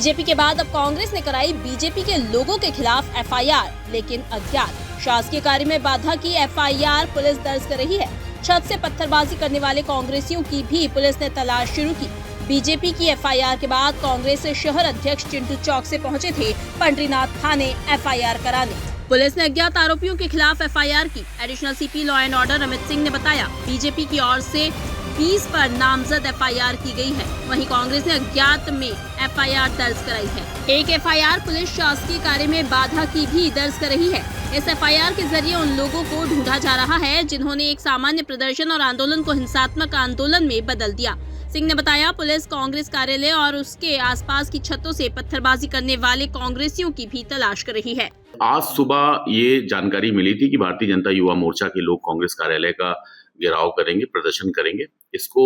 BJP के बाद अब कांग्रेस ने कराई बीजेपी के लोगों के खिलाफ एफआईआर, लेकिन अज्ञात शासकीय कार्य में बाधा की एफआईआर पुलिस दर्ज कर रही है। छत से पत्थरबाजी करने वाले कांग्रेसियों की भी पुलिस ने तलाश शुरू की। बीजेपी की एफआईआर के बाद कांग्रेस शहर अध्यक्ष चिंटू चौक से पहुंचे थे पंडरीनाथ थाने एफआईआर कराने। पुलिस ने अज्ञात आरोपियों के खिलाफ एफआईआर की। Additional CP law and order Amit Singh ने बताया, बीजेपी की ओर से 20 पर नामजद एफआईआर की गई है, वहीं कांग्रेस ने अज्ञात में एफआईआर दर्ज कराई है। एक एफआईआर पुलिस शासकीय कार्य में बाधा की भी दर्ज कर रही है। इस एफआईआर के जरिए उन लोगों को ढूंढा जा रहा है जिन्होंने एक सामान्य प्रदर्शन और आंदोलन को हिंसात्मक आंदोलन में बदल दिया। सिंह ने बताया, पुलिस कांग्रेस कार्यालय और उसके आसपास की छतों से पत्थरबाजी करने वाले कांग्रेसियों की भी तलाश कर रही है। आज सुबह ये जानकारी मिली थी कि भारतीय जनता युवा मोर्चा के लोग कांग्रेस कार्यालय का घेराव करेंगे, प्रदर्शन करेंगे। इसको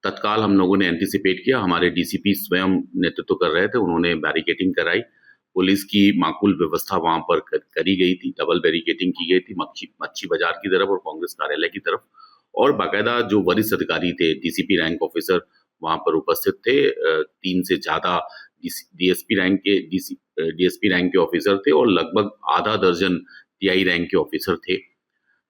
तत्काल हम लोगों ने एंटीसिपेट किया। हमारे डीसीपी स्वयं नेतृत्व कर रहे थे, उन्होंने बैरिकेडिंग कराई। पुलिस की माकूल व्यवस्था वहां पर करी गई थी, डबल बैरिकेडिंग की गई थी मच्छी बाजार की तरफ और कांग्रेस कार्यालय की तरफ। और बाकायदा जो वरिष्ठ अधिकारी थे, डीसीपी रैंक ऑफिसर वहां पर उपस्थित थे। 3 से ज्यादा डीएसपी रैंक के ऑफिसर थे और लगभग आधा दर्जन टीआई रैंक के ऑफिसर थे।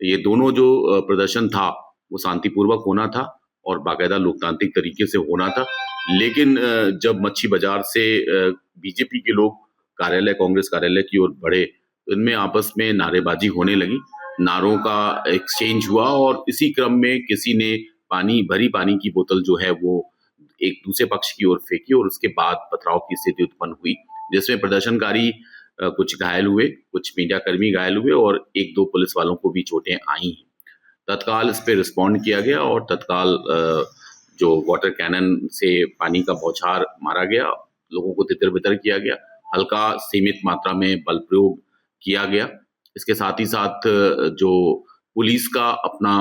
ये दोनों जो प्रदर्शन था वो शांतिपूर्वक होना था और बाकायदा लोकतांत्रिक तरीके से होना था। लेकिन जब मच्छी बाजार से बीजेपी के लोग कांग्रेस कार्यालय की ओर बढ़े तो इनमें आपस में नारेबाजी होने लगी, नारों का एक्सचेंज हुआ और इसी क्रम में किसी ने भरी पानी की बोतल जो है वो एक दूसरे पक्ष की ओर फेंकी और उसके बाद पथराव की स्थिति उत्पन्न हुई, जिसमें प्रदर्शनकारी कुछ घायल हुए, कुछ मीडिया कर्मी घायल हुए और 1-2 पुलिस वालों को भी चोटें आई हैं। तत्काल इस पे रिस्पॉन्ड किया गया और तत्काल जो वाटर कैनन से पानी का बौछार मारा गया, लोगों को तितर-बितर किया गया, हल्का सीमित मात्रा में बल प्रयोग किया गया। इसके साथ ही साथ जो पुलिस का अपना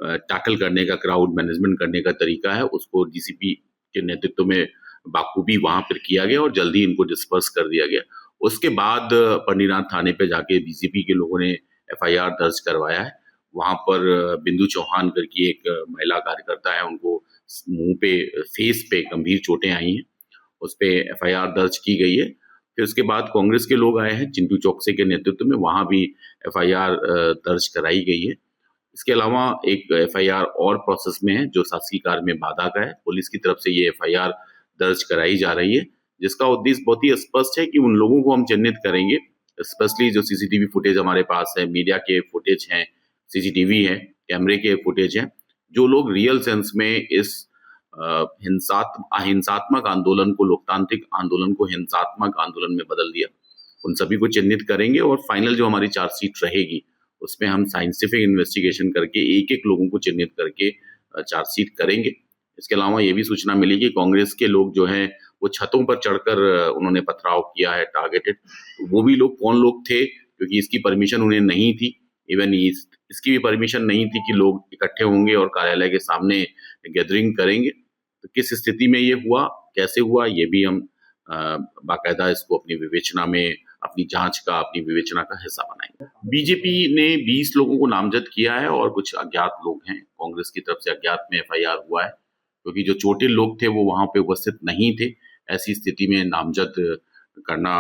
टैकल करने का, क्राउड मैनेजमेंट करने का तरीका है, उसको डीसीपी के नेतृत्व में बाखूबी वहां पर किया गया और जल्दी इनको डिस्पर्स कर दिया गया। उसके बाद पंडरीनाथ थाने पे जाके बीजेपी के लोगों ने एफआईआर दर्ज करवाया है। वहां पर बिंदु चौहान करके एक महिला कार्यकर्ता है, उनको मुंह पे, फेस पे गंभीर चोटें आई हैं, उस पे एफआईआर दर्ज की गई है। फिर उसके बाद कांग्रेस के लोग आए हैं चिंटू चौकसे के नेतृत्व में, वहां भी एफआईआर दर्ज कराई गई है। इसके अलावा एक एफआईआर और प्रोसेस में है जो शासकीय कार्य में बाधा का है। पुलिस की तरफ से ये एफआईआर दर्ज कराई जा रही है, जिसका उद्देश्य बहुत ही स्पष्ट है कि उन लोगों को हम चिन्हित करेंगे, स्पेशली जो सीसीटीवी फुटेज हमारे पास है, मीडिया के फुटेज हैं, सीसीटीवी है, कैमरे के फुटेज हैं, जो लोग रियल सेंस में इस अहिंसात्मक आंदोलन को, लोकतांत्रिक आंदोलन को हिंसात्मक आंदोलन में बदल दिया, उन सभी को चिन्हित करेंगे और फाइनल जो हमारी चार्जशीट रहेगी उसमें हम साइंटिफिक इन्वेस्टिगेशन करके एक-एक लोगों को चिन्हित करके चार्जशीट करेंगे। इसके अलावा ये भी सूचना मिली कि कांग्रेस के लोग जो हैं वो छतों पर चढ़कर उन्होंने पथराव किया है टारगेटेड। वो भी लोग कौन लोग थे, क्योंकि इसकी परमिशन उन्हें नहीं थी, इवन इसकी भी परमिशन नहीं थी कि लोग इकट्ठे होंगे और कार्यालय के सामने गैदरिंग करेंगे। तो किस स्थिति में ये हुआ, कैसे हुआ, ये भी हम बाकायदा इसको अपनी विवेचना में, अपनी जांच का, अपनी विवेचना का हिस्सा बनाएंगे। बीजेपी ने 20 लोगों को नामजद किया है और कुछ अज्ञात लोग हैं। कांग्रेस की तरफ से अज्ञात में एफआईआर हुआ है क्योंकि जो चोटिल लोग थे वो वहां पे उपस्थित नहीं थे। ऐसी स्थिति में नामजद करना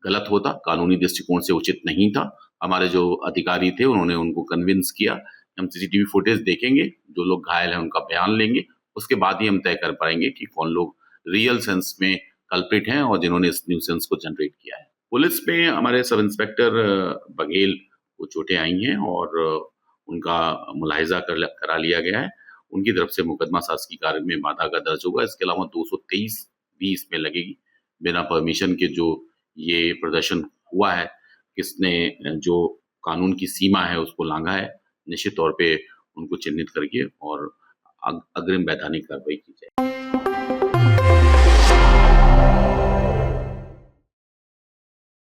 गलत होता, कानूनी दृष्टिकोण से उचित नहीं था। हमारे जो अधिकारी थे उन्होंने उनको कन्विंस किया। हम सीसीटीवी फुटेज देखेंगे, जो लोग घायल हैं उनका बयान लेंगे, उसके बाद ही हम तय कर पाएंगे कि कौन लोग रियल सेंस में कल्प्रिट हैं और जिन्होंने इस न्यूसेंस को जनरेट किया है। पुलिस में हमारे सब इंस्पेक्टर बघेल को चोटें आई हैं और उनका मुलाहिजा करा लिया गया है। उनकी तरफ से मुकदमा शासकीय कार्य में बाधा का दर्ज होगा। इसके अलावा 223 भी इसमें लगेगी। बिना परमिशन के जो ये प्रदर्शन हुआ है, किसने जो कानून की सीमा है उसको लांघा है, निश्चित तौर पे उनको चिन्हित करके और अग्रिम वैधानिक कार्रवाई की जाए।